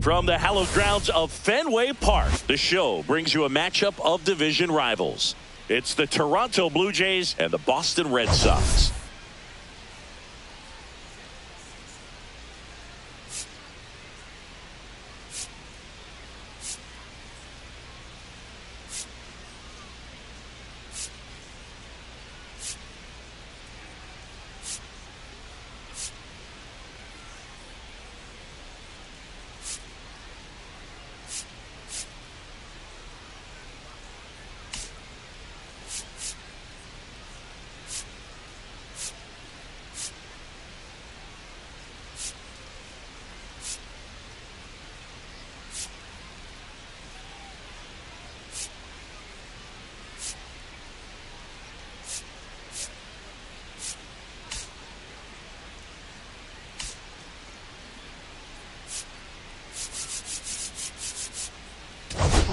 From the hallowed grounds of Fenway Park, the show brings you a matchup of division rivals. It's the Toronto Blue Jays and the Boston Red Sox.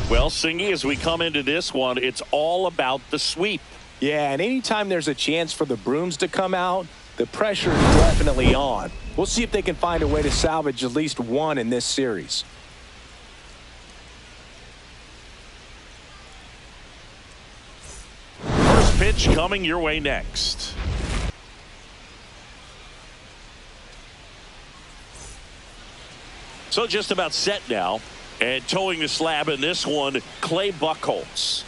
Well, Singy, as we come into this one, it's all about the sweep. Yeah, and anytime there's a chance for the brooms to come out, the pressure is definitely on. We'll see if they can find a way to salvage at least one in this series. First pitch coming your way next. So just about set now. And towing the slab in this one, Clay Buchholz.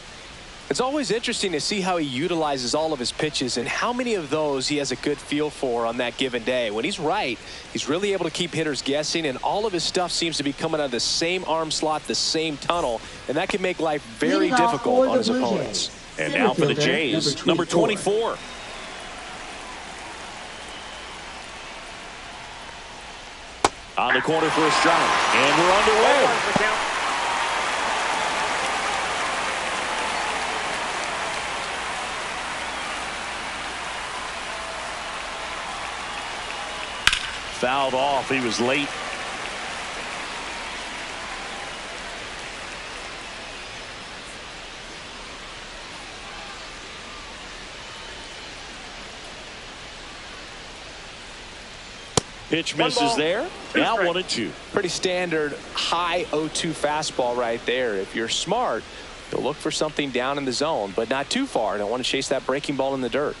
It's always interesting to see how he utilizes all of his pitches and how many of those he has a good feel for on that given day. When he's right, he's really able to keep hitters guessing, and all of his stuff seems to be coming out of the same arm slot, the same tunnel, and that can make life very difficult on his opponents. And now for the Jays, number 24. On the corner for a strike, and we're underway. Fouled off. He was late. Pitch misses there. Now 1-2. Pretty standard high 0-2 fastball right there. If you're smart, you'll look for something down in the zone, but not too far. Don't want to chase that breaking ball in the dirt.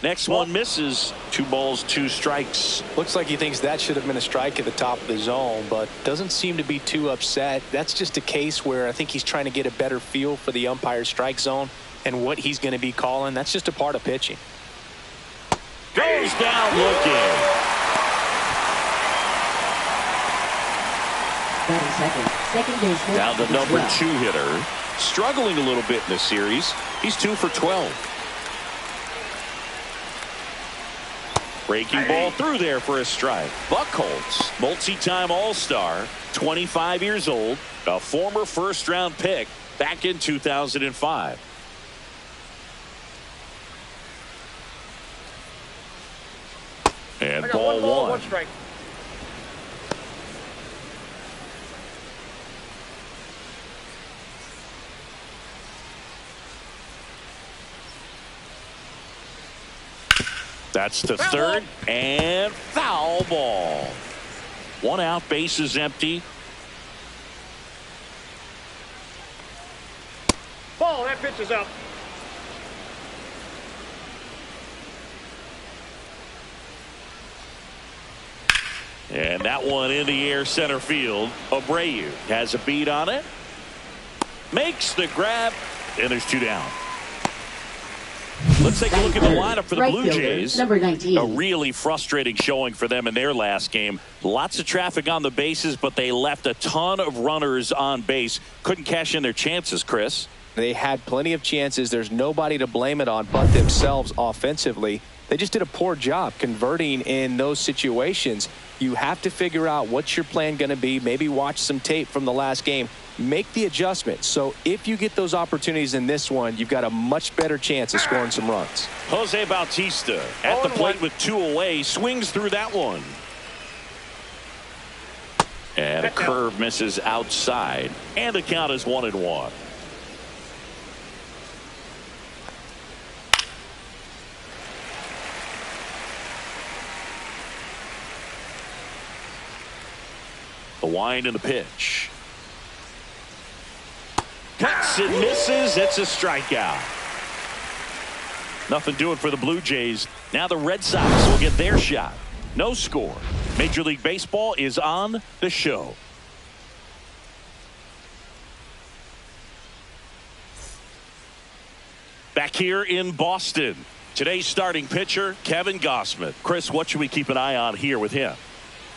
Next one misses. 2 balls, 2 strikes. Looks like he thinks that should have been a strike at the top of the zone, but doesn't seem to be too upset. That's just a case where I think he's trying to get a better feel for the umpire's strike zone and what he's going to be calling. That's just a part of pitching. Goes down looking. Second baseman. Down the number 2 hitter. Struggling a little bit in this series. He's 2 for 12. Breaking ball through there for a strike. Buchholz, multi-time All-Star, 25 years old, a former first-round pick back in 2005. And ball 1. Strike. That's the third and foul ball. 1 out, bases empty. Ball, that pitch is up. And that one in the air center field. Abreu has a beat on it. Makes the grab. And there's 2 down. Let's take a look at the lineup for the Blue Jays. Number 19. A really frustrating showing for them in their last game. Lots of traffic on the bases, but they left a ton of runners on base. Couldn't cash in their chances, Chris. They had plenty of chances. There's nobody to blame it on but themselves offensively. They just did a poor job converting in those situations. You have to figure out what's your plan going to be. Maybe watch some tape from the last game. Make the adjustment. So if you get those opportunities in this one, you've got a much better chance of scoring some runs. Jose Bautista at the plate with 2 away. Swings through that one. And a curve misses outside. And the count is 1-1. The wind and the pitch. Cuts and misses. It's a strikeout. Nothing doing for the Blue Jays. Now the Red Sox will get their shot. No score. Major League Baseball is on the show. Back here in Boston, today's starting pitcher, Kevin Gausman. Chris, what should we keep an eye on here with him?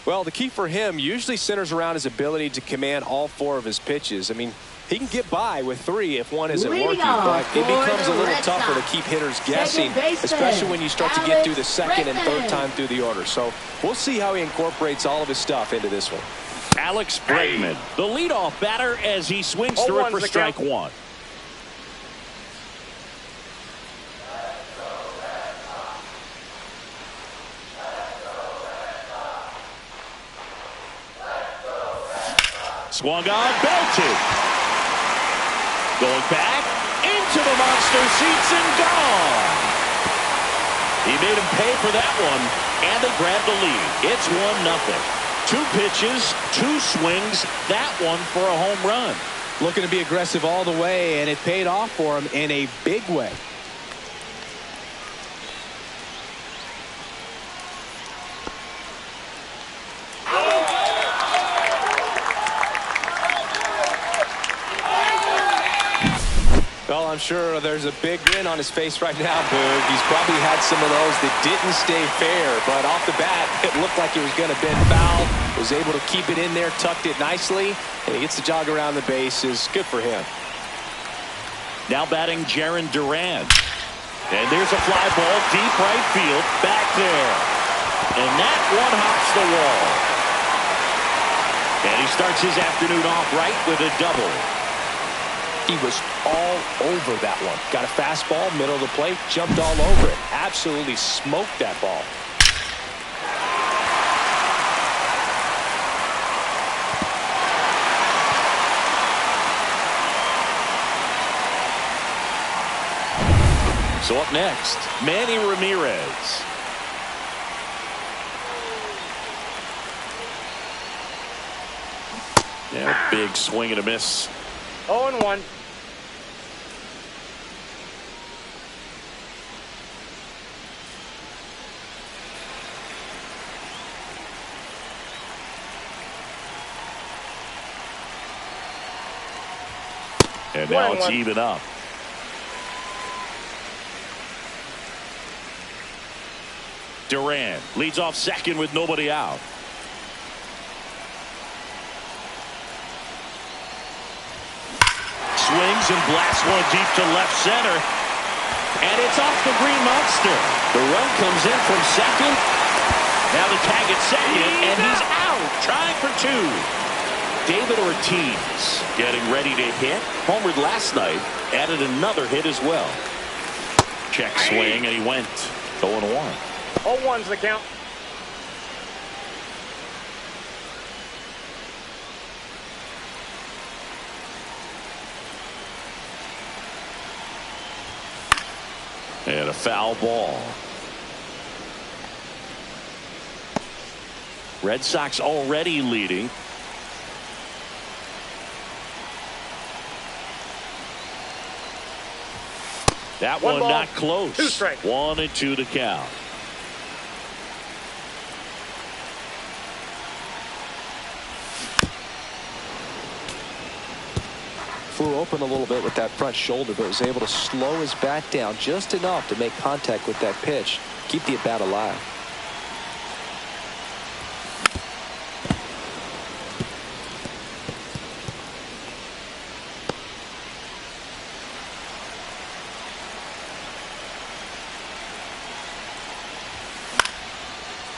Well, the key for him usually centers around his ability to command all 4 of his pitches. I mean, he can get by with 3 if one isn't working, but it becomes a little tougher to keep hitters guessing, especially when you start to get through the second and third time through the order. So we'll see how he incorporates all of his stuff into this one. Alex Bregman, the leadoff batter, as he swings through it for strike 1. Swung on, belted. Going back into the monster seats and gone. He made him pay for that one, and they grabbed the lead. It's 1-0. 2 pitches, 2 swings, that one for a home run. Looking to be aggressive all the way, and it paid off for him in a big way. Well, I'm sure there's a big grin on his face right now, Boog. He's probably had some of those that didn't stay fair, but off the bat, it looked like he was going to bend foul. Was able to keep it in there, tucked it nicely, and he gets the jog around the bases. Good for him. Now batting Jarren Duran. And there's a fly ball deep right field, back there. And that one hops the wall. And he starts his afternoon off right with a double. He was all over that one. Got a fastball, middle of the plate, jumped all over it. Absolutely smoked that ball. So up next, Manny Ramirez. Yeah, big swing and a miss. 0-1. And now it's even up. Duran leads off second with nobody out. Swings and blasts one deep to left center. And it's off the Green Monster. The run comes in from second. Now the tag at second, and he's out. Trying for 2. David Ortiz getting ready to hit. Homered last night. Added another hit as well. Check swing, and he went 0-1. 0-1's the count. And a foul ball. Red Sox already leading. That one not close. 2 strikes. 1-2 to count. Flew open a little bit with that front shoulder, but was able to slow his bat down just enough to make contact with that pitch. Keep the at-bat alive.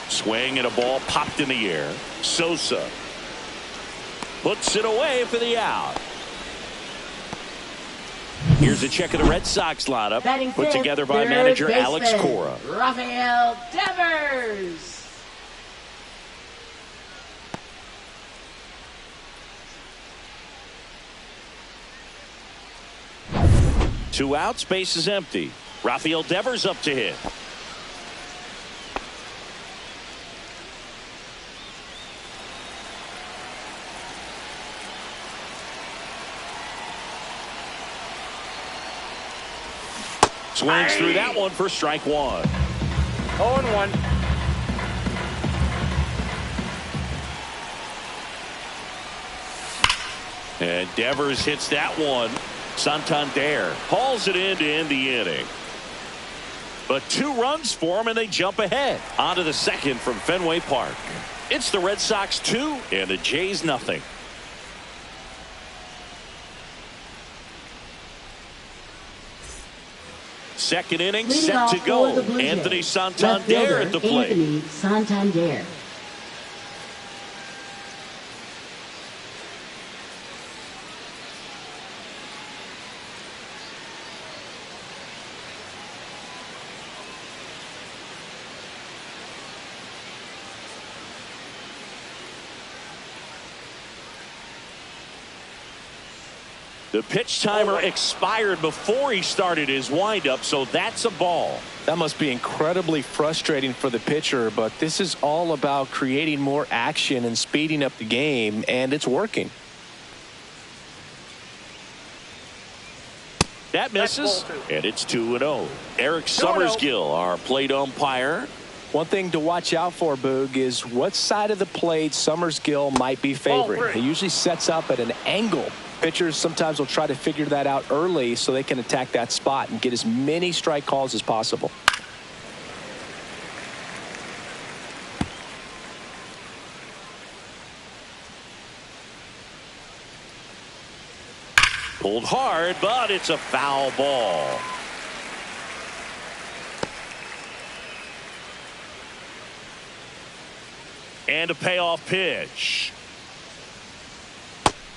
Swing and a ball popped in the air. Sosa puts it away for the out. Here's a check of the Red Sox lineup put together by manager Alex Cora. Rafael Devers. 2 outs, base is empty. Rafael Devers up to hit. Swings through that one for strike one. 0-1. And Devers hits that one. Santander hauls it in to end the inning. But 2 runs for him, and they jump ahead. On to the second from Fenway Park. It's the Red Sox 2 and the Jays nothing. Second inning set to go. Anthony Santander at the plate. Anthony Santander. The pitch timer expired before he started his windup, so that's a ball. That must be incredibly frustrating for the pitcher, but this is all about creating more action and speeding up the game, and it's working. That misses, and it's 2-0. Eric Summersgill, our plate umpire. One thing to watch out for, Boog, is what side of the plate Summersgill might be favoring. He usually sets up at an angle. Pitchers sometimes will try to figure that out early so they can attack that spot and get as many strike calls as possible. Pulled hard, but it's a foul ball. And a payoff pitch.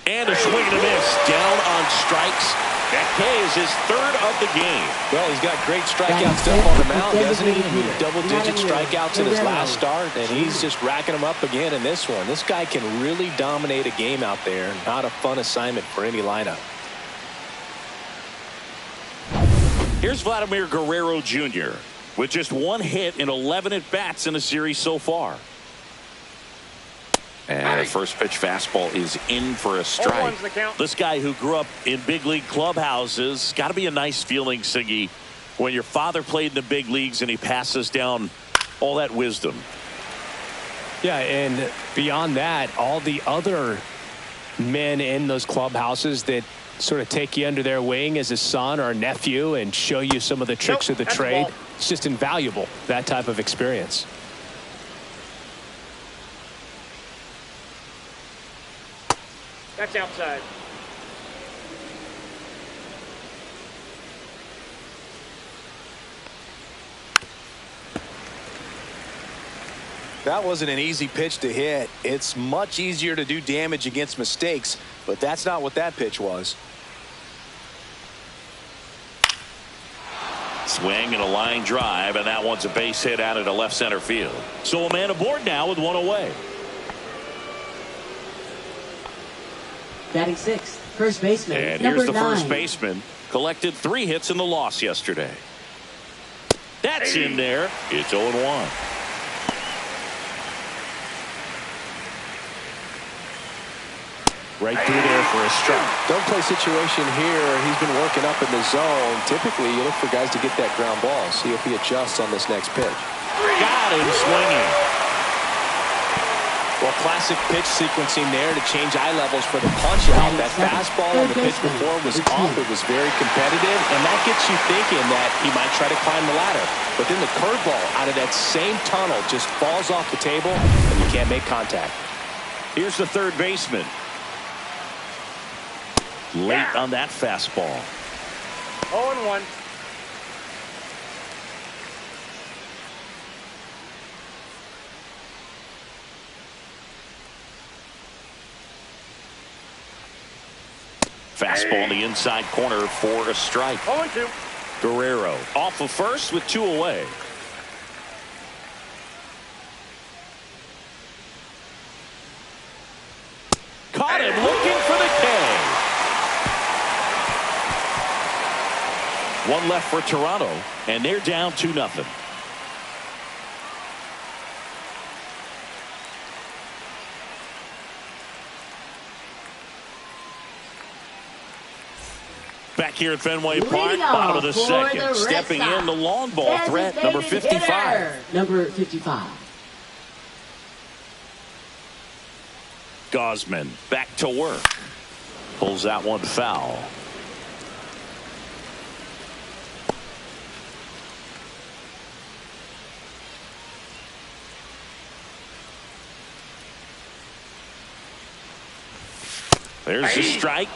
And a swing and a miss. Down on strikes. That K is his 3rd of the game. Well, he's got great strikeout stuff on the mound, doesn't he? Double-digit strikeouts in his last start, and he's just racking them up again in this one. This guy can really dominate a game out there. Not a fun assignment for any lineup. Here's Vladimir Guerrero Jr. with just 1 hit in 11 at-bats in the series so far. And the first pitch fastball is in for a strike. This guy who grew up in big league clubhouses, got to be a nice feeling, Siggy, when your father played in the big leagues and he passes down all that wisdom. Yeah, and beyond that, all the other men in those clubhouses that sort of take you under their wing as a son or a nephew and show you some of the tricks of the trade. It's just invaluable, that type of experience. That's outside. That wasn't an easy pitch to hit. It's much easier to do damage against mistakes, but that's not what that pitch was. Swing and a line drive, and that one's a base hit out into left center field. So a man aboard now with 1 away. Batting 6th, first baseman. And number here's the 9. first baseman. Collected 3 hits in the loss yesterday. That's in there. It's 0-1. Right through there for a strike. Don't play situation here. He's been working up in the zone. Typically, you look for guys to get that ground ball. See if he adjusts on this next pitch. Got him swinging. Well, classic pitch sequencing there to change eye levels for the punch out. That fastball on the pitch before was off. It was very competitive, and that gets you thinking that he might try to climb the ladder. But then the curveball out of that same tunnel just falls off the table, and you can't make contact. Here's the third baseman. Late on that fastball. 0-1. Fastball in the inside corner for a strike. 0-2. Guerrero off of first with 2 away. Caught him looking for the K. 1 left for Toronto, and they're down 2-0. Back here at Fenway Park, Leading bottom off of the for second. the Red Stepping Sox, in, the long ball threat, number designated 55. hitter, Number 55. Gosman back to work. Pulls that one foul. There's the strike.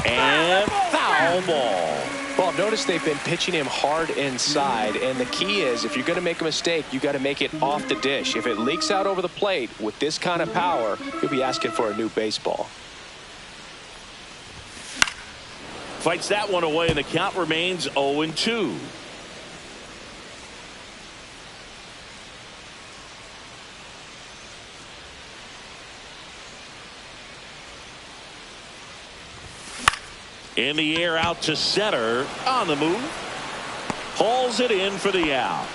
And foul ball. Well, notice they've been pitching him hard inside, and the key is if you're going to make a mistake, you got to make it off the dish. If it leaks out over the plate with this kind of power, you'll be asking for a new baseball. Fights that one away, and the count remains 0-2. In the air, out to center, on the move. Hauls it in for the out.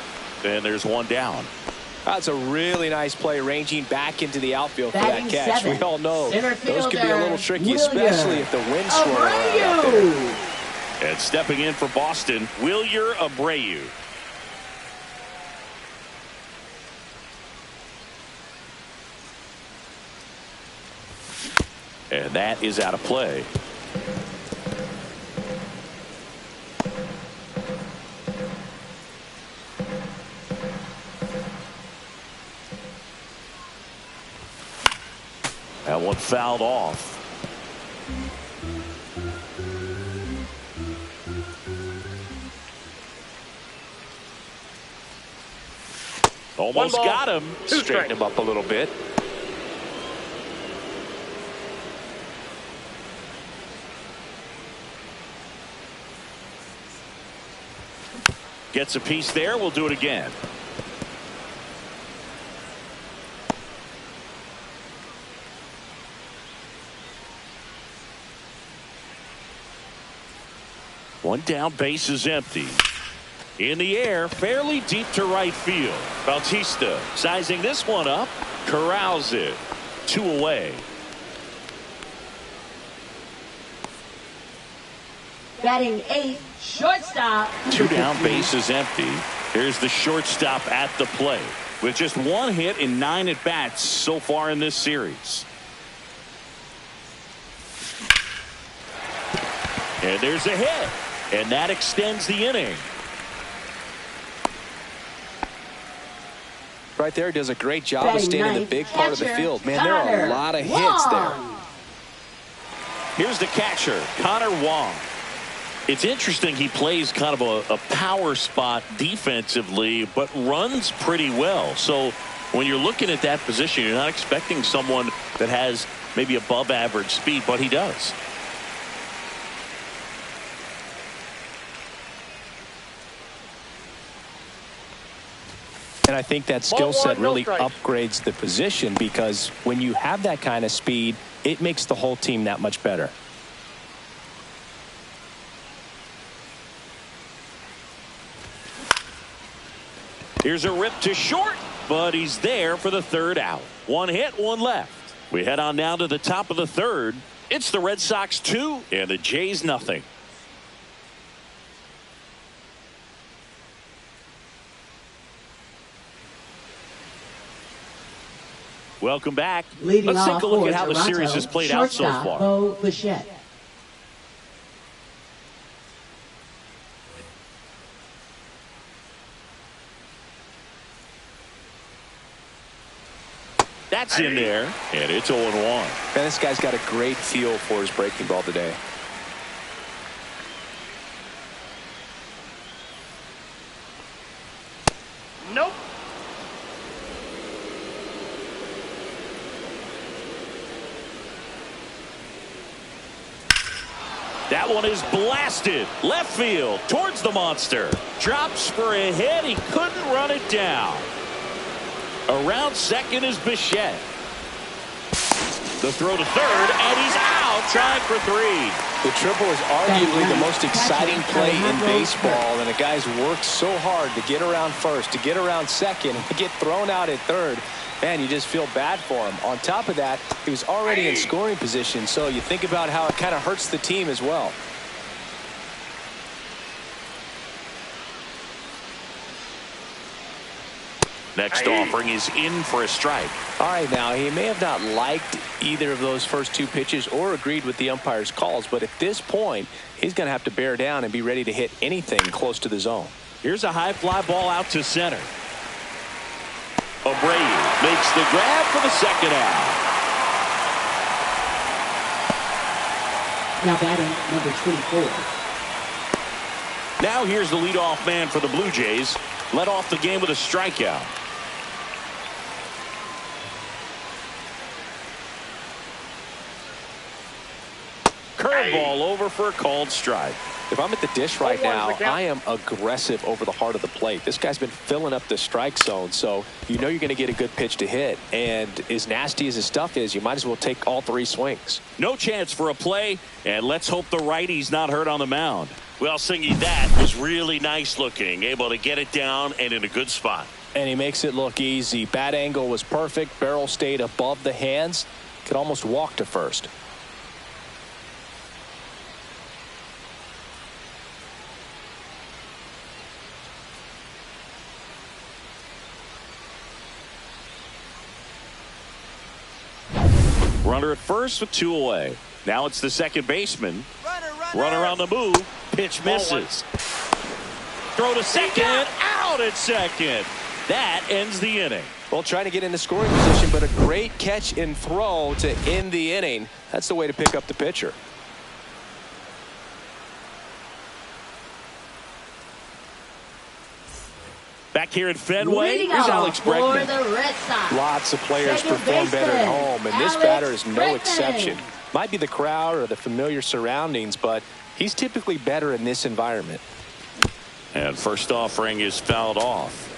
And there's one down. That's a really nice play, ranging back into the outfield for that Batting catch. seven, We all know those could be a little tricky, William especially if the wind's swirling around out there. Abreu. And stepping in for Boston, Wilyer Abreu. And that is out of play. That one fouled off. Almost got him. Straighten him up a little bit. Gets a piece there. We'll do it again. One down, base is empty. In the air, fairly deep to right field. Bautista sizing this one up, corrals it. 2 away. Batting 8th, shortstop. 2 down, base is empty. Here's the shortstop at the plate with just 1 hit in 9 at bats so far in this series. And there's a hit. And that extends the inning. Right there, does a great job of staying in the big part of the field. Man, there are a lot of hits there. Here's the catcher, Connor Wong. It's interesting he plays kind of a power spot defensively, but runs pretty well. So when you're looking at that position, you're not expecting someone that has maybe above average speed, but he does. And I think that skill set really upgrades the position, because when you have that kind of speed, it makes the whole team that much better. Here's a rip to short, but he's there for the 3rd out. 1 hit, 1 left. We head on down to the top of the 3rd. It's the Red Sox 2 and the Jays nothing. Welcome back. Leading Let's take off a look for at how the Toronto, series has played out so shortstop, far. Bo Bichette. That's in there, and it's 0-1. Man, this guy's got a great feel for his breaking ball today. Nope. That one is blasted left field towards the monster. Drops for a hit. He couldn't run it down. Around second is Bichette. The throw to third, and he's out trying for 3. The triple is arguably the most exciting play in baseball, and the guy's worked so hard to get around first, to get around second, and to get thrown out at third. Man, you just feel bad for him. On top of that, he was already in scoring position, so you think about how it kind of hurts the team as well. Next offering is in for a strike. All right, now, he may have not liked either of those first 2 pitches or agreed with the umpire's calls, but at this point, he's going to have to bear down and be ready to hit anything close to the zone. Here's a high fly ball out to center. Abreu makes the grab for the second out. Now batting number 24. Now here's the leadoff man for the Blue Jays. Led off the game with a strikeout. Curveball over for a called strike. If I'm at the dish right now, I am aggressive over the heart of the plate. This guy's been filling up the strike zone, so you know you're going to get a good pitch to hit. And as nasty as his stuff is, you might as well take all 3 swings. No chance for a play, and let's hope the righty's not hurt on the mound. Well, Singy, that was really nice looking. Able to get it down and in a good spot. And he makes it look easy. Bat angle was perfect. Barrel stayed above the hands. Could almost walk to first. Runner at first with 2 away. Now it's the second baseman. Runner on the move. Pitch misses. Throw to second. Out at second. That ends the inning. Well, trying to get into scoring position, but a great catch and throw to end the inning. That's the way to pick up the pitcher. Back here at Fenway, here's Alex Bregman. For the Red Sox. Lots of players Second perform better at baseman, home, and this Alex batter is no Bregman. exception. Might be the crowd or the familiar surroundings, but he's typically better in this environment. And first offering is fouled off.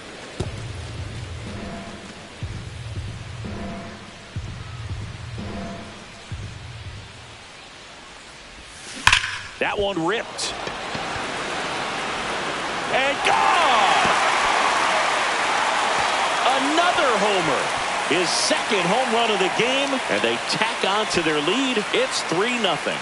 That one ripped. And gone! Another homer. His second home run of the game, and they tack on to their lead. It's 3-0.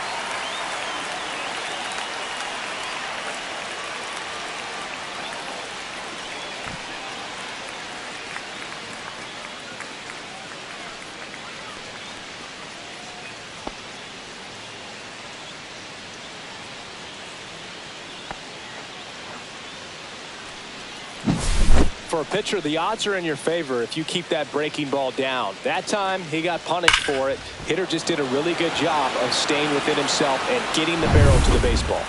For a pitcher, the odds are in your favor if you keep that breaking ball down. That time, he got punished for it. Hitter just did a really good job of staying within himself and getting the barrel to the baseball.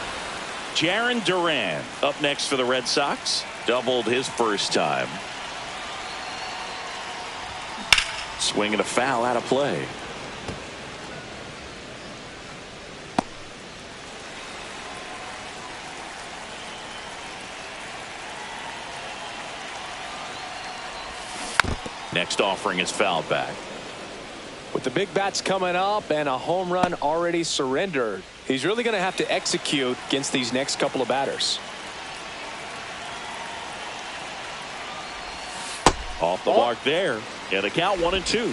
Jarren Duran up next for the Red Sox. Doubled his first time. Swinging a foul out of play. Next offering is fouled back. With the big bats coming up and a home run already surrendered, he's really going to have to execute against these next couple of batters. Off the mark there. Yeah, the count 1-2.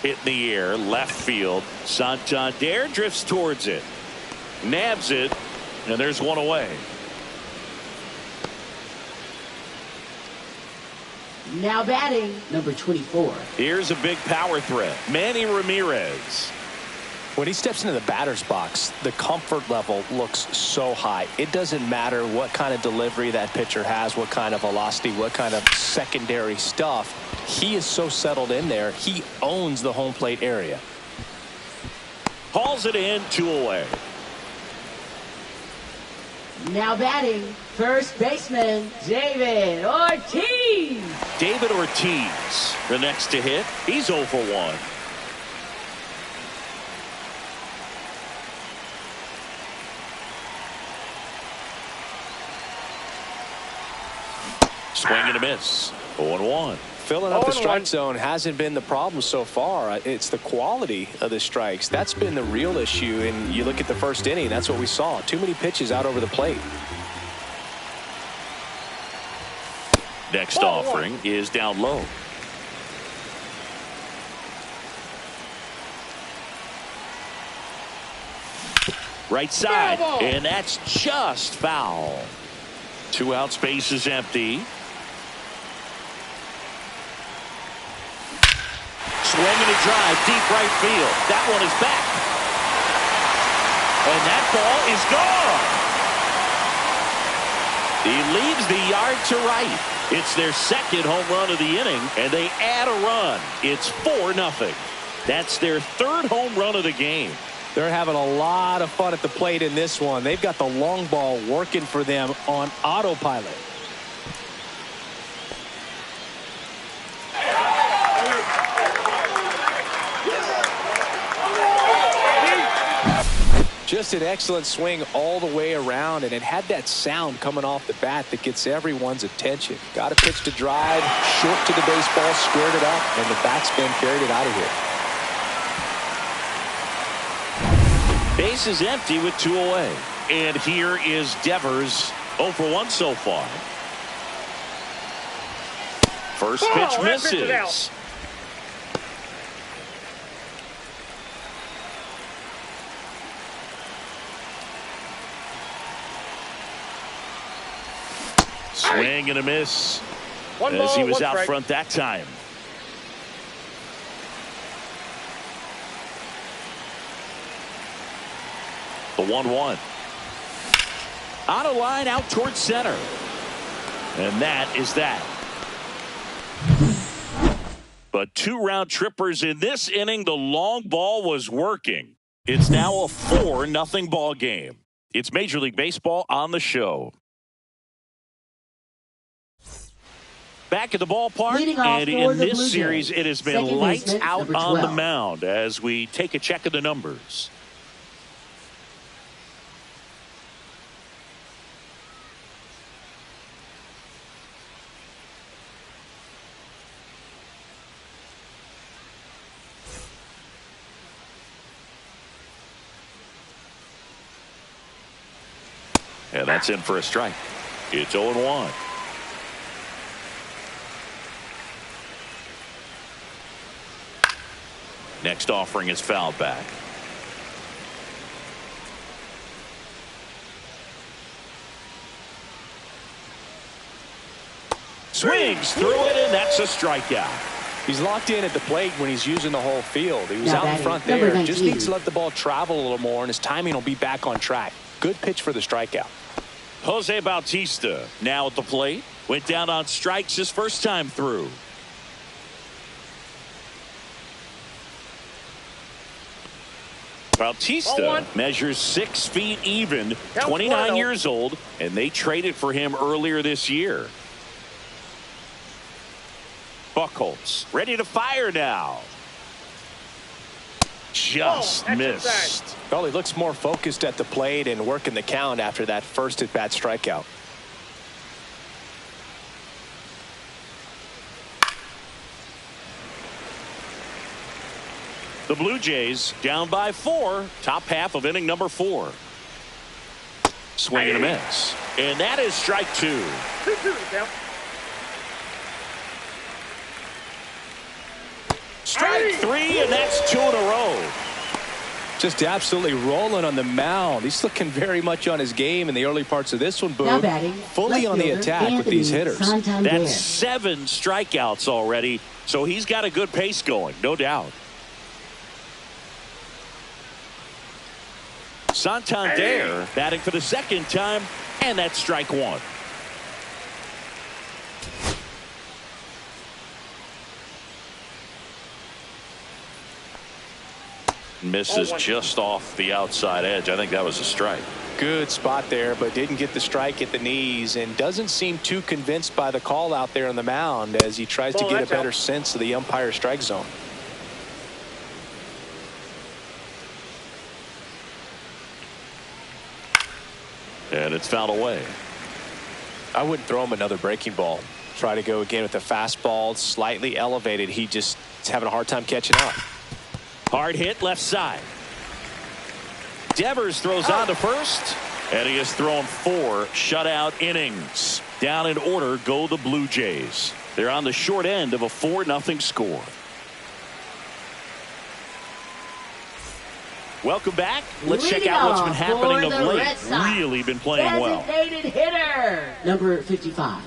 Hit in the air, left field. Santander drifts towards it. Nabs it. And there's one away. Now batting number 24. Here's a big power threat. Manny Ramirez. When he steps into the batter's box, the comfort level looks so high. It doesn't matter what kind of delivery that pitcher has, what kind of velocity, what kind of secondary stuff. He is so settled in there. He owns the home plate area. Hauls it in, 2 away. Now batting first baseman David Ortiz. David Ortiz, the next to hit. He's 0 for 1. Swing and a miss. 0-1. Filling up the 0-1. strike zone hasn't been the problem so far. It's the quality of the strikes. That's been the real issue. And you look at the first inning, that's what we saw. Too many pitches out over the plate. Next offering is down low. Right side, and that's just foul. 2 out, space is empty. Swinging a drive, deep right field. That one is back. And that ball is gone. He leads the yard to right. It's their second home run of the inning, and they add a run. It's 4-0. That's their third home run of the game. They're having a lot of fun at the plate in this one. They've got the long ball working for them on autopilot. Just an excellent swing all the way around, and it had that sound coming off the bat that gets everyone's attention. Got a pitch to drive, short to the baseball, squared it up, and the batsman carried it out of here. Base is empty with 2 away. And here is Devers, 0 for 1 so far. First pitch misses. Swing and a miss as he was out front that time. The 1-1. On a line out towards center. And that is that. But 2 round trippers in this inning. The long ball was working. It's now a 4-0 ball game. It's Major League Baseball on the show. Back at the ballpark, and in this series, it has been lights out on the mound as we take a check of the numbers. And that's in for a strike. It's 0-1. Next offering is fouled back. Swings through it, and that's a strikeout. He's locked in at the plate when he's using the whole field. He was out in front there. Just needs to let the ball travel a little more, and his timing will be back on track. Good pitch for the strikeout. Jose Bautista now at the plate. Went down on strikes his first time through. Bautista measures 6 feet even, 29 years old, and they traded for him earlier this year. Buchholz ready to fire now. Just missed. Well, he looks more focused at the plate and working the count after that first at-bat strikeout. The Blue Jays down by 4, top half of inning number 4. Swing and a miss. And that is strike 2. Strike 3, and that's 2 in a row. Just absolutely rolling on the mound. He's looking very much on his game in the early parts of this one, Boone. Fully on the attack with these hitters. That's 7 strikeouts already, so he's got a good pace going, no doubt. Santander batting for the second time, and that's strike 1. Misses just off the outside edge. I think that was a strike. Good spot there, but didn't get the strike at the knees and doesn't seem too convinced by the call out there on the mound as he tries to get a better sense of the umpire strike zone. And it's fouled away. I wouldn't throw him another breaking ball. Try to go again with the fastball, slightly elevated. He just is having a hard time catching up. Hard hit left side. Devers throws on to first, and he has thrown 4 shutout innings. Down in order go the Blue Jays. They're on the short end of a 4-0 score. Welcome back. Let's check out what's been happening of late. Really been playing well. Designated hitter, number 55.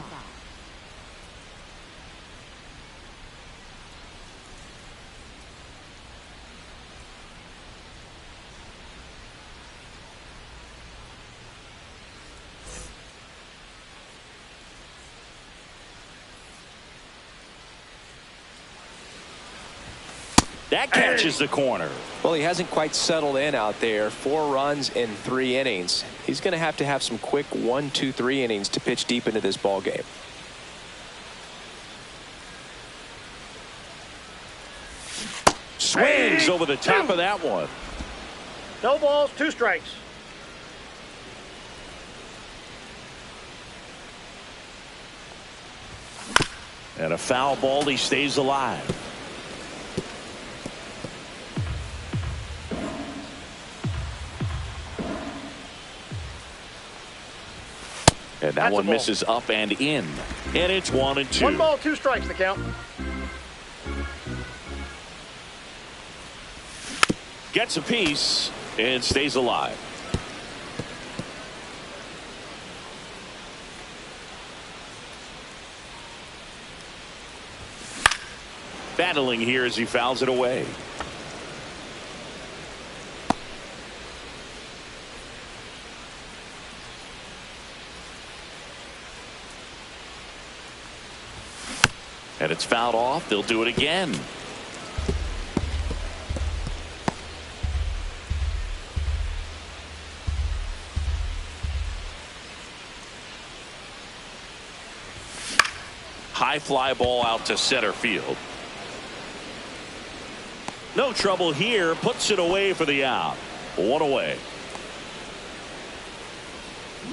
That catches the corner. Well, he hasn't quite settled in out there. 4 runs in 3 innings. He's going to have some quick 1, 2, 3 innings to pitch deep into this ball game. Swings over the top of that one. No balls, 2 strikes. And a foul ball. He stays alive. And that one misses up and in. And it's 1-2. 1 ball, 2 strikes the count. Gets a piece and stays alive. Battling here as he fouls it away. And it's fouled off. They'll do it again. High fly ball out to center field. No trouble here. Puts it away for the out. 1 away.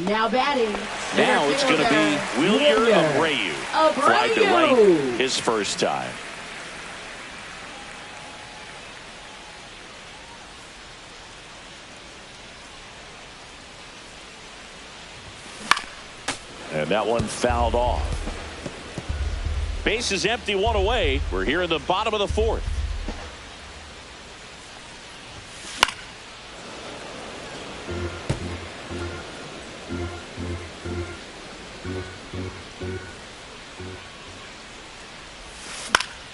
Now batting. Now it's going to be Wilyer Abreu. Fly to right his first time. And that one fouled off. Base is empty, 1 away. We're here in the bottom of the 4th.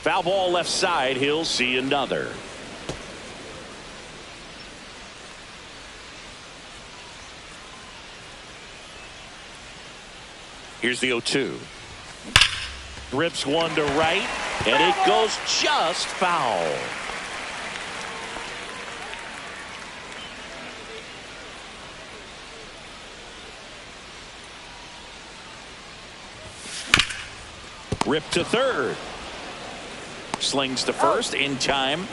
Foul ball left side. He'll see another. Here's the 0-2. Rips one to right, and it goes just foul. Rip to third. Slings to first in time.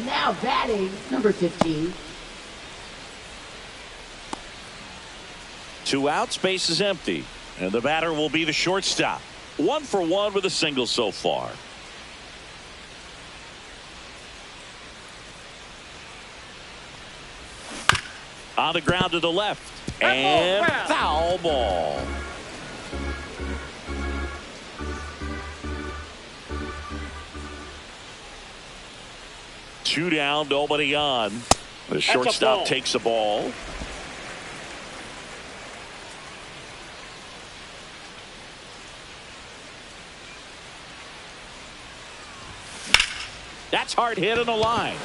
Now batting, number 15. 2 outs, base is empty. And the batter will be the shortstop. 1 for 1 with a single so far. On the ground to the left. And foul ball. Two down, nobody on. The shortstop takes the ball. That's hard hit on the line.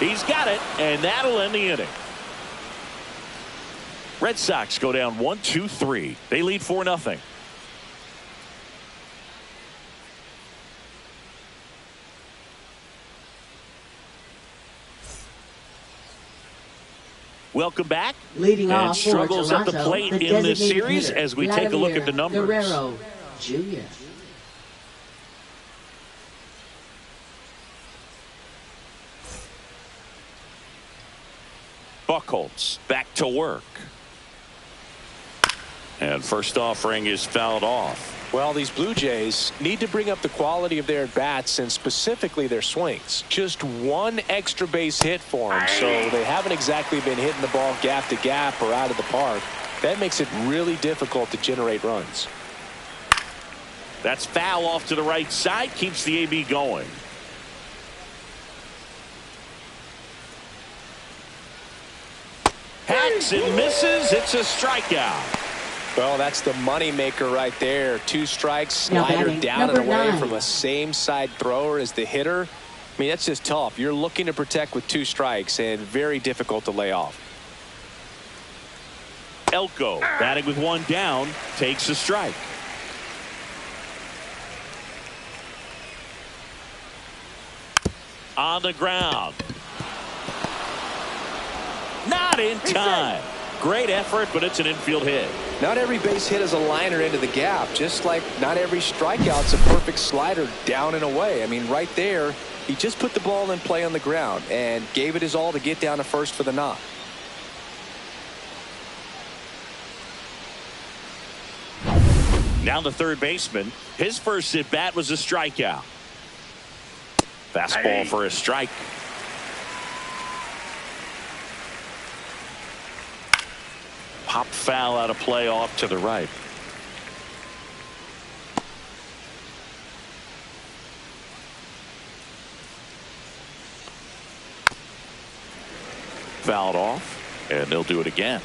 He's got it, and that'll end the inning. Red Sox go down 1-2-3. They lead 4-0. Welcome back. Leading and off struggles at the Toronto, plate the in this designated series hitter, as we take a look at the numbers. Guerrero Jr. Buchholz back to work. And first offering is fouled off. Well, these Blue Jays need to bring up the quality of their at-bats and specifically their swings. Just one extra base hit for them, so they haven't exactly been hitting the ball gap to gap or out of the park. That makes it really difficult to generate runs. That's foul off to the right side, keeps the AB going. Hacks and misses. It's a strikeout. Well, that's the money maker right there. 2 strikes, slider down and away from a same side thrower as the hitter. I mean, that's just tough. You're looking to protect with 2 strikes and very difficult to lay off. Elko batting with 1 down takes a strike. On the ground. Not in time. Great effort, but it's an infield hit. Not every base hit is a liner into the gap, just like not every strikeout's a perfect slider down and away. I mean, right there, he just put the ball in play on the ground and gave it his all to get down to first for the knock. Now the third baseman. His first at bat was a strikeout. Fastball for a strike. Pop foul out of play off to the right. Fouled off, and they'll do it again.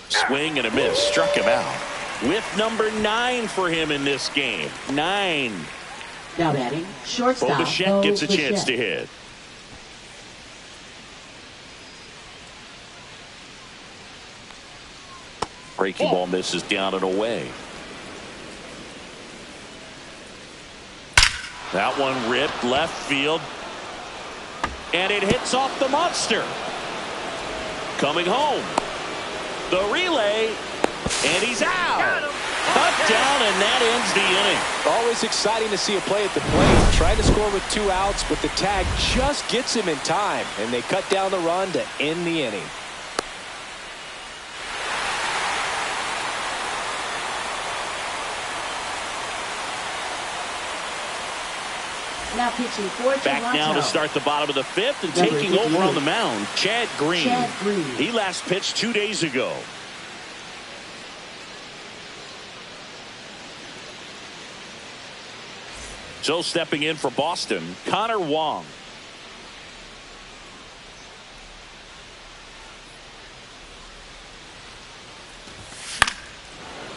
Swing and a miss. Struck him out. With number 9 for him in this game. 9. Now batting, shortstop. Bichette gets a chance to hit. Breaking ball misses down and away. That one ripped left field. And it hits off the monster. Coming home. The relay. And he's out. Touchdown, and that ends the inning. Always exciting to see a play at the plate. Trying to score with 2 outs, but the tag just gets him in time, and they cut down the run to end the inning. Now pitching for Back now to start the bottom of the 5th and taking over on the mound, Chad Green. He last pitched 2 days ago. So stepping in for Boston, Connor Wong.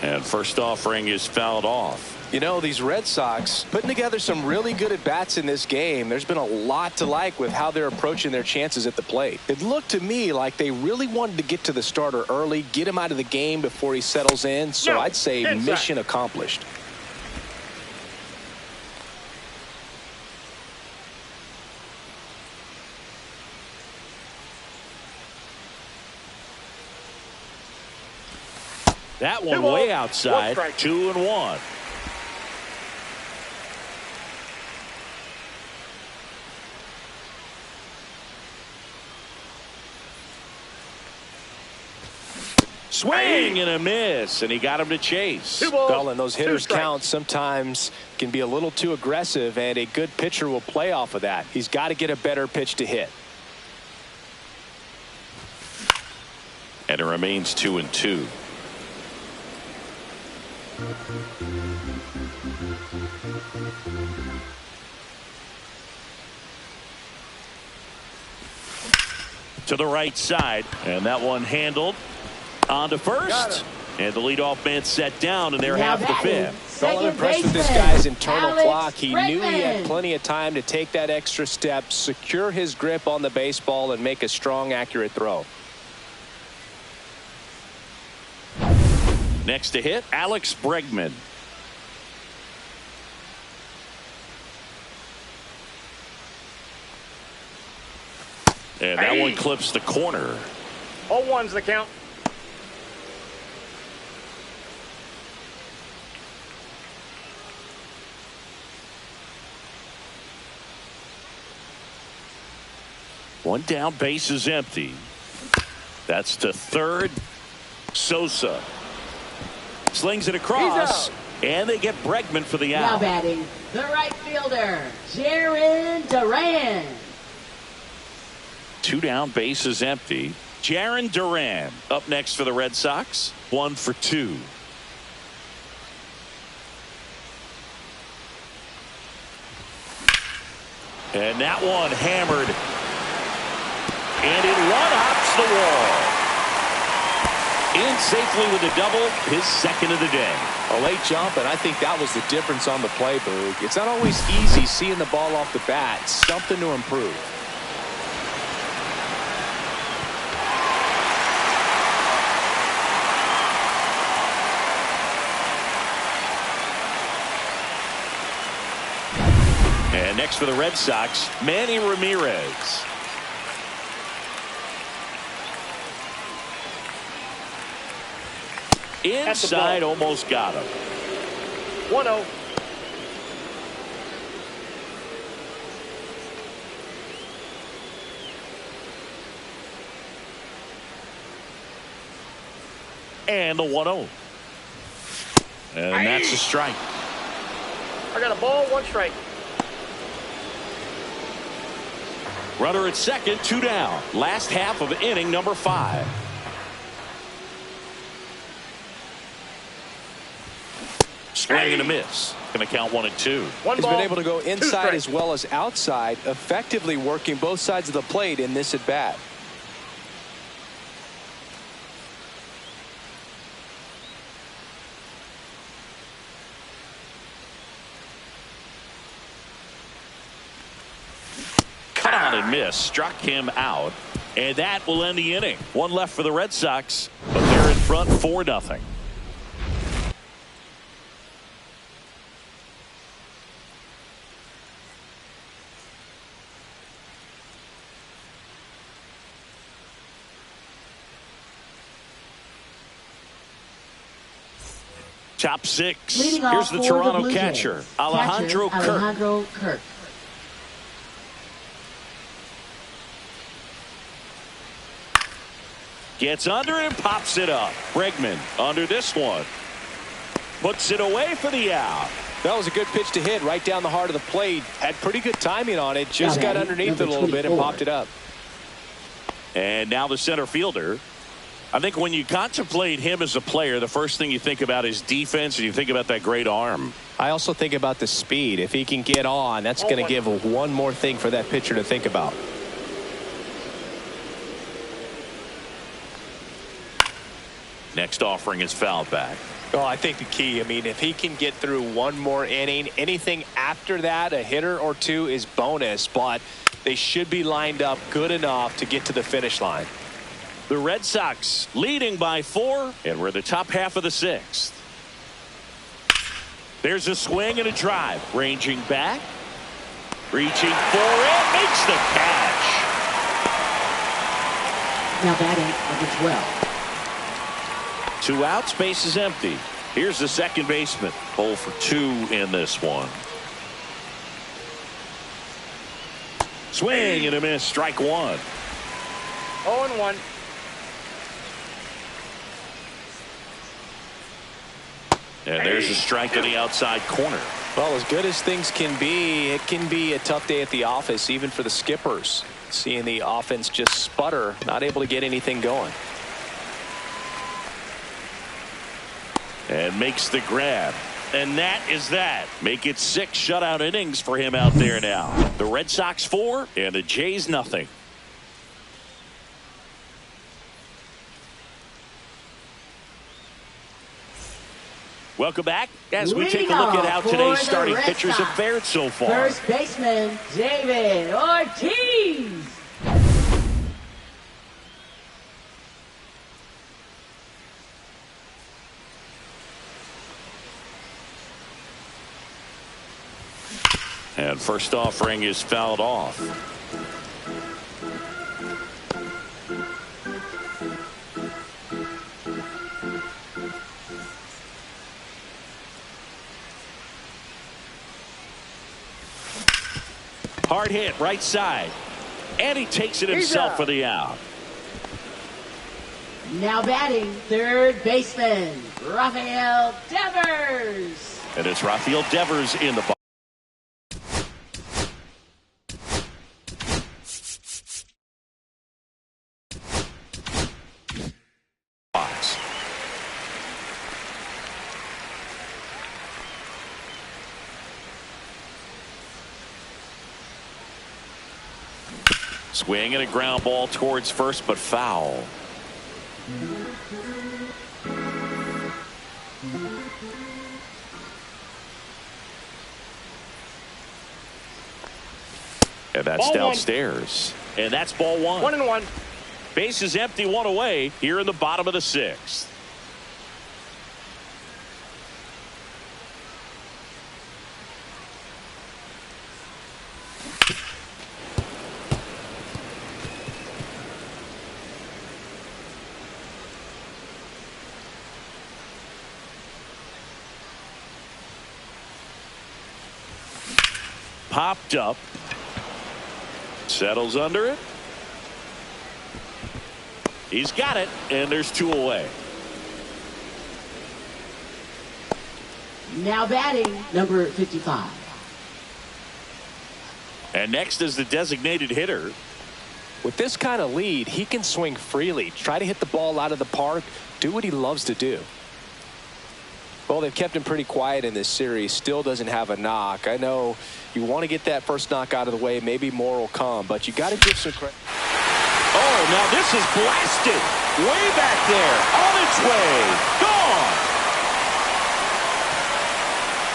And first offering is fouled off. You know, these Red Sox putting together some really good at-bats in this game. There's been a lot to like with how they're approaching their chances at the plate. It looked to me like they really wanted to get to the starter early, get him out of the game before he settles in. So I'd say mission accomplished. That one way outside. 2-1. Swing and a miss, and he got him to chase. Well, and those hitters' counts sometimes can be a little too aggressive, and a good pitcher will play off of that. He's got to get a better pitch to hit. And it remains 2-2. To the right side, and that one handled on to first, and the leadoff man set down, and they're half the 5th. Well, I'm impressed with this guy's internal clock. He knew he had plenty of time to take that extra step, secure his grip on the baseball, and make a strong, accurate throw. Next to hit, Alex Bregman. And that one clips the corner. 0-1's the count. One down, base is empty. That's to third. Sosa slings it across, and they get Bregman for the Now out. batting, the right fielder, Jaron Duran. Two down, base is empty. Jaron Duran up next for the Red Sox. 1 for 2. And that one hammered. And it one-hops the wall. In safely with a double, his second of the day. A late jump, and I think that was the difference on the play, Boog. It's not always easy seeing the ball off the bat. Something to improve. And next for the Red Sox, Manny Ramirez. Inside, almost got him. 1-0. And the 1-0. And that's a strike. I got a ball, 1 strike. Runner at second, 2 down. Last half of inning number 5. Swing and a miss. Going to count 1 and 2. He's been able to go inside as well as outside, effectively working both sides of the plate in this at bat. Cut on and miss. Struck him out. And that will end the inning. 1 left for the Red Sox, but they're in front 4-0. Top 6. Leading Here's off the for Toronto Blue catcher, Jays. Alejandro Kirk. Alejandro Kirk. Gets under it and pops it up. Bregman under this one. Puts it away for the out. That was a good pitch to hit right down the heart of the plate. Had pretty good timing on it. Just got underneath it a little bit and popped it up. And now the center fielder. I think when you contemplate him as a player, the first thing you think about is defense, and you think about that great arm. I also think about the speed. If he can get on, that's going to give one more thing for that pitcher to think about. Next offering is fouled back. Well, I think the key, I mean, if he can get through one more inning, anything after that, a hitter or two is bonus, but they should be lined up good enough to get to the finish line. The Red Sox leading by 4, and we're in the top half of the 6th. There's a swing and a drive. Ranging back. Reaching for it. Makes the catch. Now batting number 12. 2 outs, base is empty. Here's the second baseman. 0 for 2 in this one. Swing and a miss. Strike 1. 0-1. And there's a strike to the outside corner. Well, as good as things can be, it can be a tough day at the office, even for the skippers. Seeing the offense just sputter, not able to get anything going. And makes the grab. And that is that. Make it 6 shutout innings for him out there now. The Red Sox 4 and the Jays nothing. Welcome back as we take a look at how today's starting pitchers have fared so far. First baseman, David Ortiz. And first offering is fouled off. Hard hit right side. And he takes it himself for the out. Now batting, third baseman, Rafael Devers. And it's Rafael Devers in the box. Swing and a ground ball towards first, but foul. And that's ball downstairs. One. And that's ball one. 1-1. Base is empty, one away here in the bottom of the sixth. Popped up. Settles under it. He's got it, and there's two away. Now batting, number 55. And next is the designated hitter. With this kind of lead, he can swing freely, try to hit the ball out of the park, do what he loves to do. Well, they've kept him pretty quiet in this series. Still doesn't have a knock. I know you want to get that first knock out of the way. Maybe more will come, but you got to give some credit. Oh, now this is blasted. Way back there. On its way. Gone.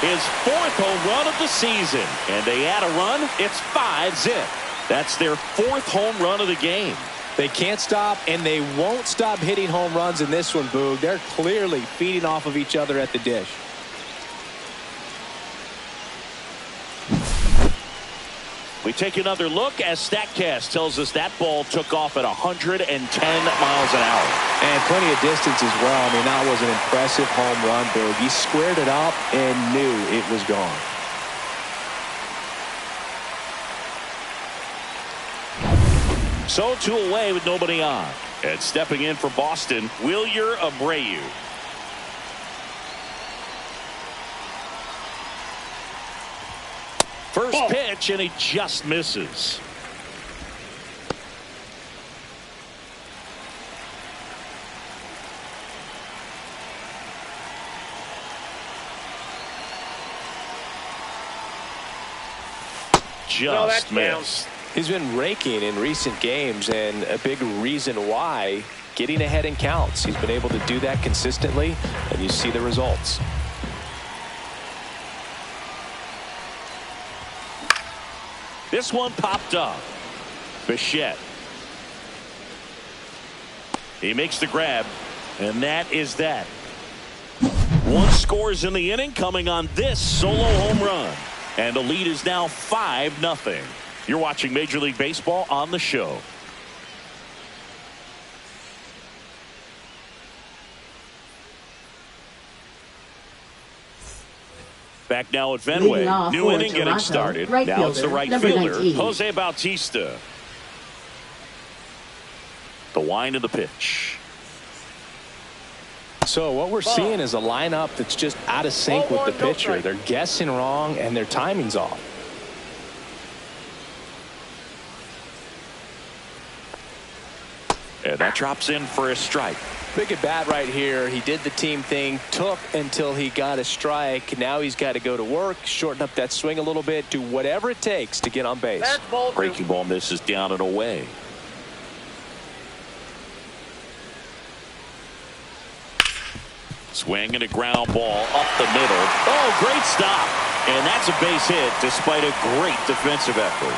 His fourth home run of the season. And they add a run. It's 5-zip. That's their fourth home run of the game. They can't stop, and they won't stop hitting home runs in this one, Boog. They're clearly feeding off of each other at the dish. We take another look as StatCast tells us that ball took off at 110 miles an hour. And plenty of distance as well. I mean, that was an impressive home run, Boog. He squared it up and knew it was gone. So two away with nobody on. And stepping in for Boston, Wilyer Abreu. First pitch, and he just misses. Just missed. He's been raking in recent games, and a big reason why, getting ahead in counts. He's been able to do that consistently, and you see the results. This one popped up. Bichette. He makes the grab, and that is that. One scores in the inning coming on this solo home run. And the lead is now 5-0. You're watching Major League Baseball on the show. Back now at Fenway. New inning getting started. Now it's the right fielder, Jose Bautista. The wind of the pitch. So what we're seeing is a lineup that's just out of sync with the pitcher. They're guessing wrong, and their timing's off. And that drops in for a strike. Big at bat right here. He did the team thing, took until he got a strike. Now he's got to go to work, shorten up that swing a little bit, do whatever it takes to get on base. Breaking ball misses down and away. Swing and a ground ball up the middle. Oh, great stop. And that's a base hit despite a great defensive effort.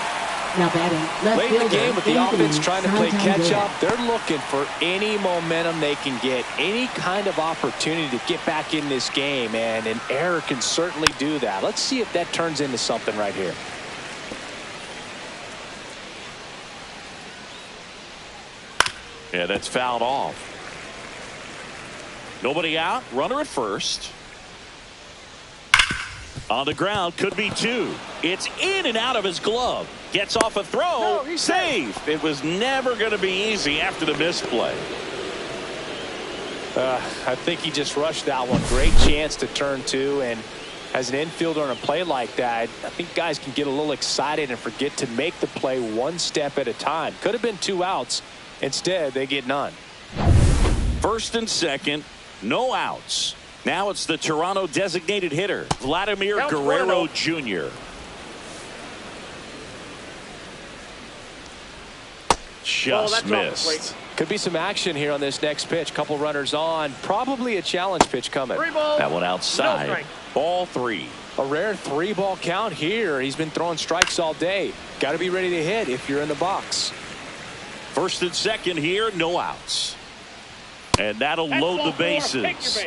Now batting, late in the game with the offense trying to play catch up, they're looking for any momentum they can get, any kind of opportunity to get back in this game, and an error can certainly do that. Let's see if that turns into something right here. Yeah, that's fouled off. Nobody out, runner at first. On the ground, could be 2. It's in and out of his glove. Gets off a throw. No, Save. It was never going to be easy after the misplay. I think he just rushed that one. Great chance to turn 2, and as an infielder on a play like that, I think guys can get a little excited and forget to make the play one step at a time. Could have been 2 outs. Instead, they get none. First and second, no outs. Now it's the Toronto designated hitter, Vladimir Counts Guerrero 1-0. Jr. Just missed. Could be some action here on this next pitch. Couple runners on. Probably a challenge pitch coming. 3 balls. That one No outside. strike. Ball 3. A rare 3-ball count here. He's been throwing strikes all day. Got to be ready to hit if you're in the box. First and second here, no outs. And that'll That's load ball the 4. Pick your bases. base.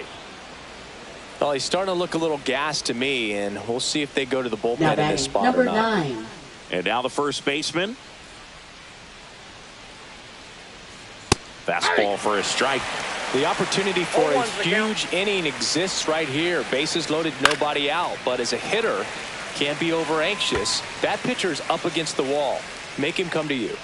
Well, he's starting to look a little gassed to me, and we'll see if they go to the bullpen Now in this batting, spot number or not. 9. And now the first baseman. Fastball for a strike. The opportunity for a 0-1's the count. huge inning exists right here. Bases loaded, nobody out. But as a hitter, can't be over anxious. That pitcher's up against the wall. Make him come to you.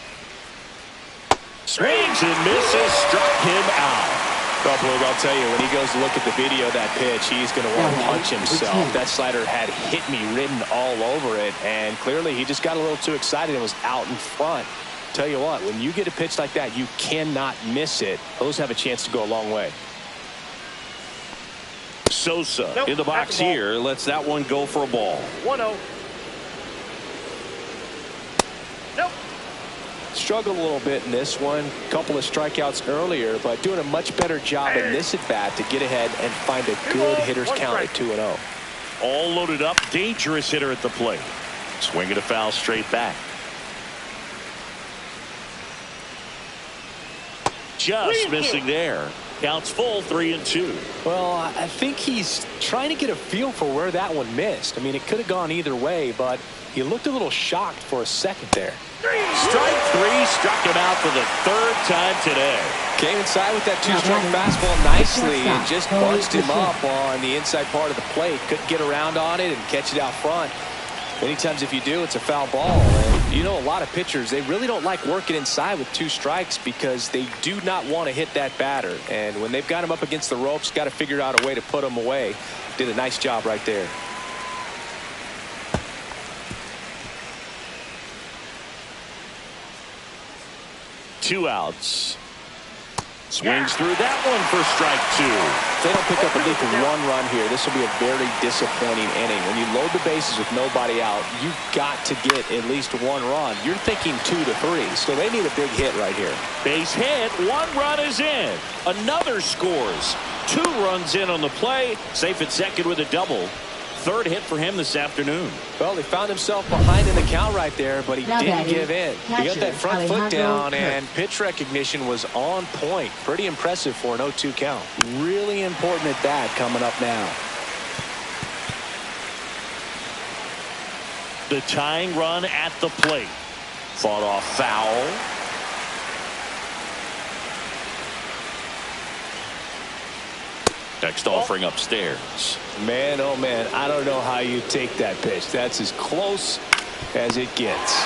Swings and misses, struck him out. Well, Blue, I'll tell you, when he goes to look at the video of that pitch, he's going to want to punch himself. That slider had hit me written all over it, and clearly he just got a little too excited and was out in front. Tell you what, when you get a pitch like that, you cannot miss it. Those have a chance to go a long way. Sosa Nope, in the box that's a ball. here, lets that one go for a ball. 1-0. Nope. Struggled a little bit in this one. Couple of strikeouts earlier, but doing a much better job in this at bat to get ahead and find a good hitter's count at 2-0. All loaded up, dangerous hitter at the plate. Swinging a foul straight back. Just missing there. Counts full, 3-2. Well, I think he's trying to get a feel for where that one missed. I mean, it could have gone either way, but he looked a little shocked for a second there. Strike 3, struck him out for the 3rd time today. Came inside with that 2-strike fastball nicely and just bunched him up on the inside part of the plate. Couldn't get around on it and catch it out front. Many times if you do, it's a foul ball. And you know, a lot of pitchers, they really don't like working inside with 2 strikes because they do not want to hit that batter. And when they've got him up against the ropes, got to figure out a way to put him away. Did a nice job right there. Two outs. Swings through that one for strike 2. If they don't pick up at least 1 run here, this will be a very disappointing inning. When you load the bases with nobody out, you've got to get at least 1 run. You're thinking 2 to 3, so they need a big hit right here. Base hit, 1 run is in. Another scores. 2 runs in on the play. Safe at second with a double. 3rd hit for him this afternoon. Well, he found himself behind in the count right there, but he didn't give in. He got that front foot down, and pitch recognition was on point. Pretty impressive for an 0-2 count. Really important at bat coming up now. The tying run at the plate. Fought off foul. Next offering upstairs. Man, oh man, I don't know how you take that pitch. That's as close as it gets.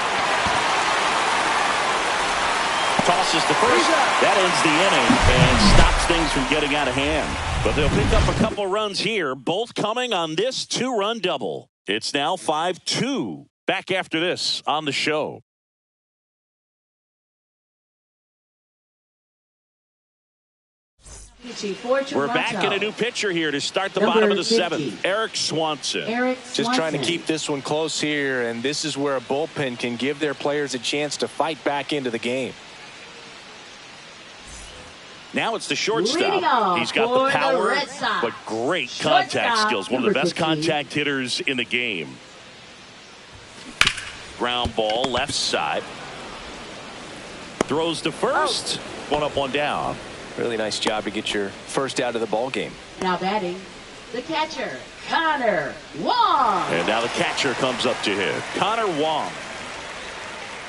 Tosses to first. That ends the inning and stops things from getting out of hand. But they'll pick up a couple runs here, both coming on this 2-run double. It's now 5-2. Back after this on the show. We're back in a new pitcher here to start the bottom of the 7th. Eric Swanson. Just trying to keep this one close here, and this is where a bullpen can give their players a chance to fight back into the game. Now it's the shortstop. He's got the power, but great contact skills. One of the best contact hitters in the game. Ground ball, left side. Throws to first. 1 up, 1 down. Really nice job to get your first out of the ball game. Now batting, the catcher, Connor Wong. And now the catcher comes up to hit. Connor Wong.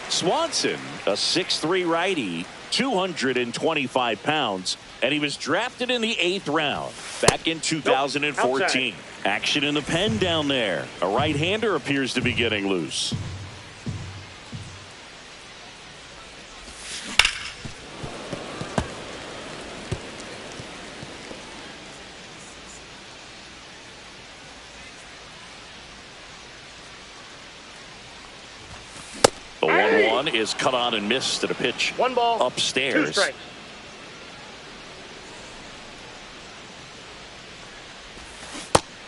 Swanson, a 6'3" righty, 225 pounds, and he was drafted in the 8th round back in 2014. Action in the pen down there. A right-hander appears to be getting loose. The 1-1 is cut on and missed at a pitch. 1 ball, upstairs. 2 strikes.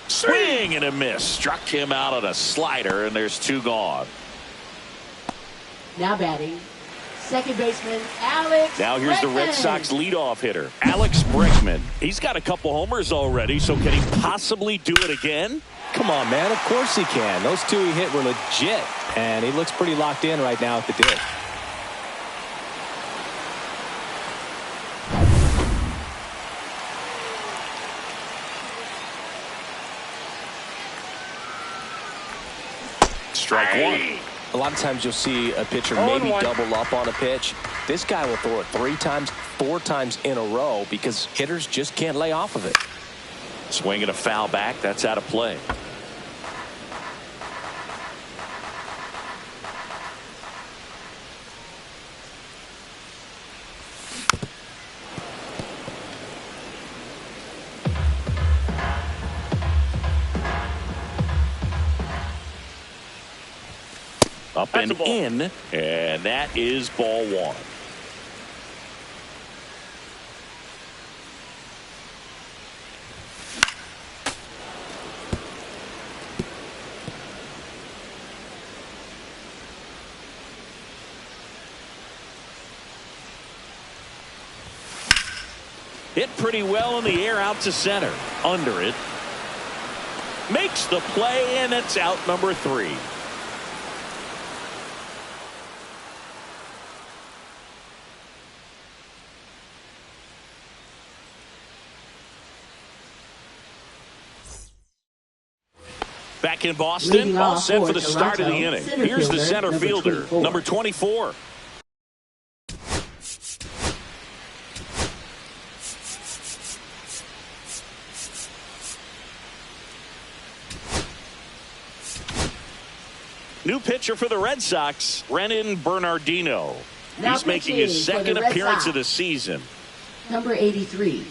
Swing and a miss. Struck him out on a slider, and there's 2 gone. Now batting, second baseman Alex. Now here's the Red Sox leadoff hitter, Alex Bregman. He's got a couple homers already, so can he possibly do it again? Come on, man. Of course he can. Those 2 he hit were legit, and he looks pretty locked in right now at the dish. Strike 1. A lot of times you'll see a pitcher maybe double up on a pitch. This guy will throw it 3 times, 4 times in a row because hitters just can't lay off of it. Swing and a foul back. That's out of play. Up and in, and that is ball 1. Hit pretty well in the air out to center. Under it. Makes the play, and it's out number 3. Back in Boston, all set for the start of the inning. Here's the center fielder, number 24. New pitcher for the Red Sox, Brennan Bernardino. He's making his second appearance of the season. Number 83,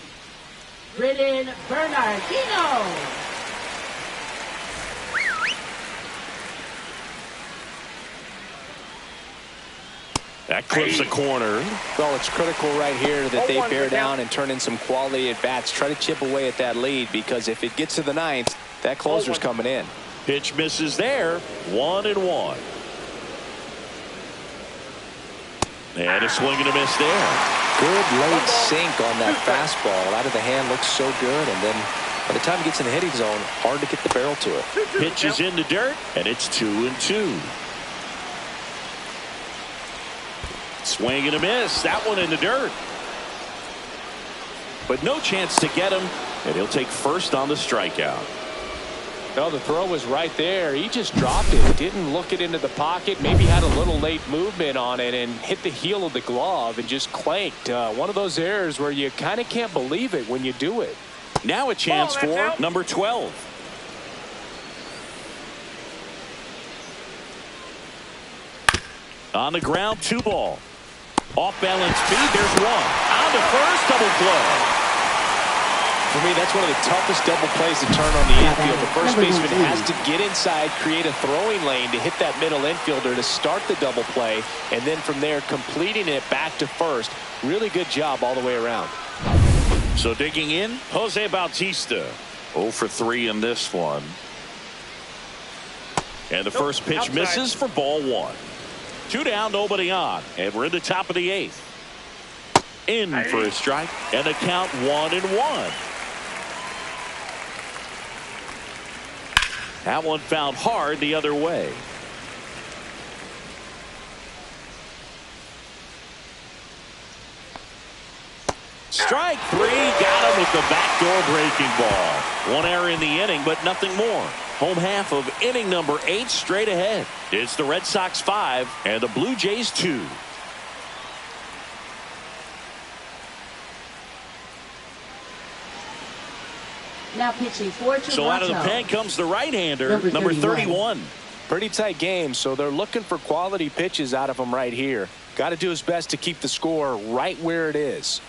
Brennan Bernardino. That clips the corner. Well, it's critical right here that they bear down and turn in some quality at bats. Try to chip away at that lead because if it gets to the 9th, that closer's coming in. Pitch misses there. 1-1. And a swing and a miss there. Good late sink on that fastball. Out of the hand, looks so good. And then by the time it gets in the hitting zone, hard to get the barrel to it. Pitch is in the dirt, and it's 2-2. Swing and a miss. That one in the dirt. But no chance to get him, and he'll take first on the strikeout. No, the throw was right there. He just dropped it. Didn't look it into the pocket. Maybe had a little late movement on it and hit the heel of the glove and just clanked. One of those errors where you kind of can't believe it when you do it. Now a chance for number 12. On the ground, 2 ball. Off balance speed, there's 1. On to first, double play. For me, that's one of the toughest double plays to turn on the infield. The first baseman has to get inside, create a throwing lane to hit that middle infielder to start the double play, and then from there completing it back to first. Really good job all the way around. So digging in, Jose Bautista. 0 for 3 in this one. And the first pitch misses for ball 1. 2 down, nobody on, and we're in the top of the 8th. In for a strike, and the count 1-1. That one found hard the other way. Strike 3, got him with the backdoor breaking ball. 1 error in the inning, but nothing more. Home half of inning number 8 straight ahead. It's the Red Sox 5 and the Blue Jays 2. Now pitching for Toronto. So out of the pen comes the right-hander, number 31. Pretty tight game, so they're looking for quality pitches out of him right here. Got to do his best to keep the score right where it is.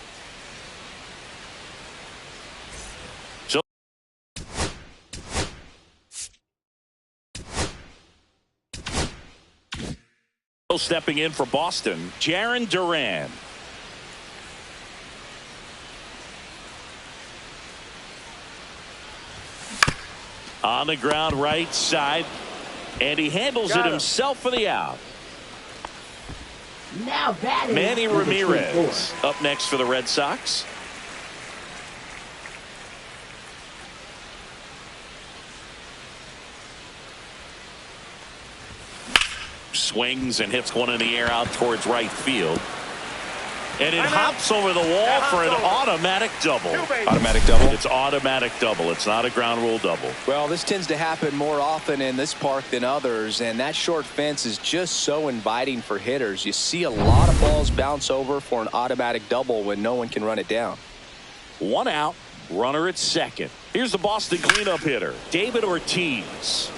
Stepping in for Boston, Jarren Duran. On the ground right side, and he handles it himself for the out. Now batting, Manny Ramirez up next for the Red Sox. Swings and hits one in the air out towards right field. And it hops over the wall for an automatic double. Automatic double? It's automatic double. It's not a ground rule double. Well, this tends to happen more often in this park than others, and that short fence is just so inviting for hitters. You see a lot of balls bounce over for an automatic double when no one can run it down. One out, runner at second. Here's the Boston cleanup hitter, David Ortiz.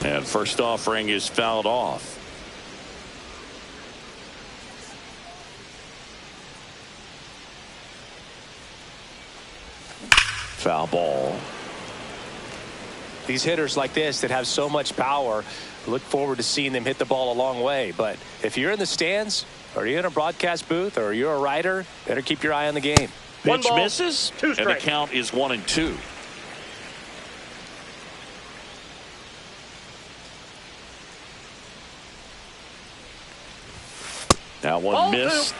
And first offering is fouled off. Foul ball. These hitters like this that have so much power, look forward to seeing them hit the ball a long way. But if you're in the stands, or you're in a broadcast booth, or you're a writer, better keep your eye on the game. Pitch misses, and the count is 1-2. That one missed.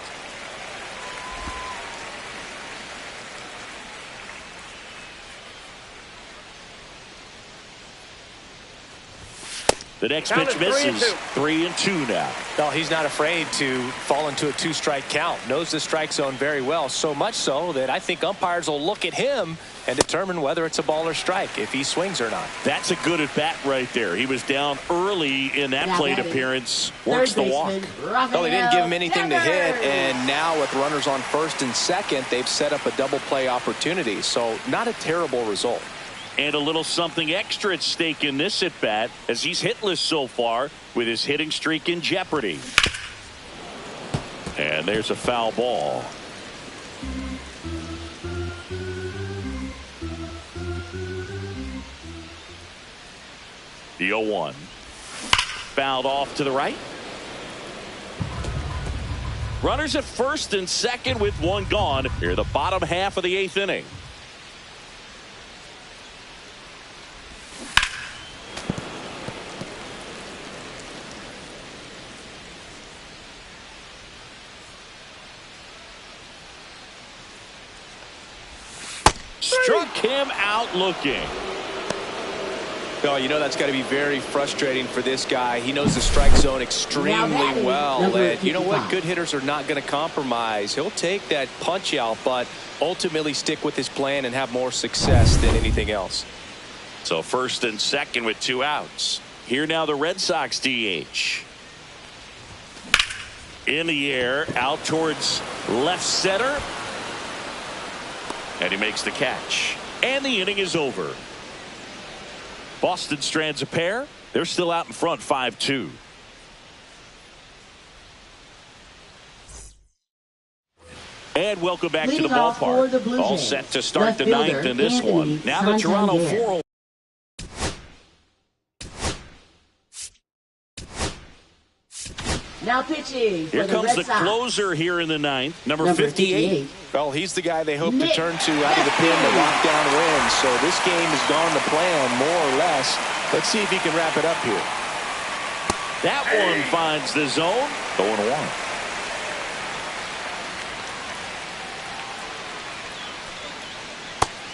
The next pitch misses. 3-2 now. No, he's not afraid to fall into a two-strike count. Knows the strike zone very well, so much so that I think umpires will look at him and determine whether it's a ball or strike, if he swings or not. That's a good at-bat right there. He was down early in that plate appearance. Works the walk. Well, they didn't give him anything to hit, and now with runners on first and second, they've set up a double play opportunity. So not a terrible result. And a little something extra at stake in this at-bat as he's hitless so far with his hitting streak in jeopardy. And there's a foul ball. The 0-1. Fouled off to the right. Runners at first and second with one gone. Here the bottom half of the 8th inning. Struck him out looking. Oh, you know that's got to be very frustrating for this guy. He knows the strike zone extremely well. And you know what? Good hitters are not going to compromise. He'll take that punch out, but ultimately stick with his plan and have more success than anything else. So first and second with 2 outs. Here now the Red Sox DH. In the air, out towards left center. And he makes the catch. And the inning is over. Boston strands a pair. They're still out in front 5-2. And welcome back to the ballpark. All set to start the 9th in this one. Now the Toronto 4-0. Now pitching. Here comes the closer here in the 9th, number 58. Well, he's the guy they hope to turn to out of the pen to lock down wins. So this game has gone to plan, more or less. Let's see if he can wrap it up here. That one finds the zone. 0-1.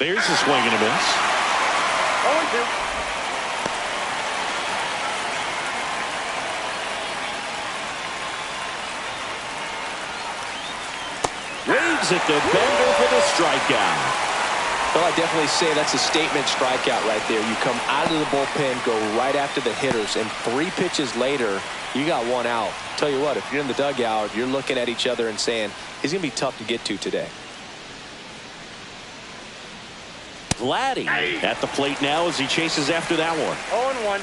There's a swing and a miss. 0-2. Waves at the bender for the strikeout. Well, I definitely say that's a statement strikeout right there. You come out of the bullpen, go right after the hitters, and 3 pitches later, you got 1 out. Tell you what, if you're in the dugout, you're looking at each other and saying, he's going to be tough to get to today. Vladdy at the plate now as he chases after that one. 0-1.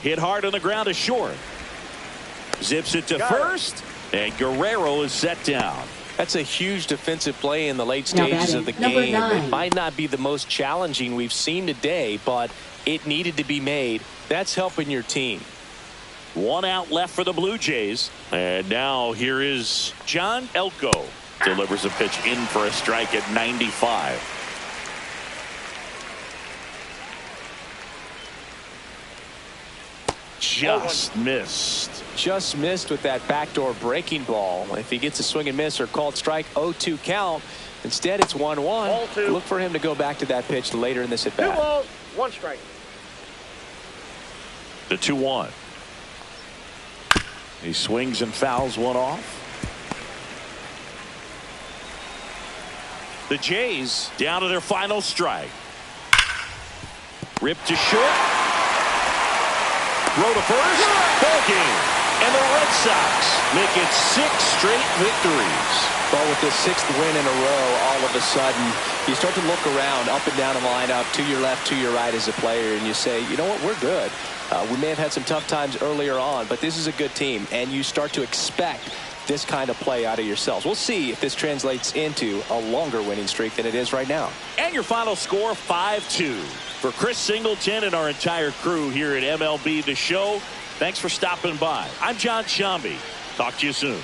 Hit hard on the ground to short. Zips it to first, and Guerrero is set down. That's a huge defensive play in the late Now stages of the batting, number game. 9. It might not be the most challenging we've seen today, but it needed to be made. That's helping your team. 1 out left for the Blue Jays. And now here is John Elko. Delivers a pitch in for a strike at 95. Just missed. Just missed with that backdoor breaking ball. If he gets a swing and miss or called strike, 0-2 count. Instead, it's 1-1. 0-2. Look for him to go back to that pitch later in this at 2 bat. balls, 1 strike. The 2-1. He swings and fouls one off. The Jays down to their final strike. Ripped to short. Throw to first. Ball game. And the Red Sox make it 6 straight victories. But with the 6th win in a row, all of a sudden, you start to look around up and down the lineup, to your left, to your right as a player, and you say, you know what, we're good. We may have had some tough times earlier on, but this is a good team, and you start to expect this kind of play out of yourselves. We'll see if this translates into a longer winning streak than it is right now. And your final score, 5-2. For Chris Singleton and our entire crew here at MLB The Show, thanks for stopping by. I'm John Shambi. Talk to you soon.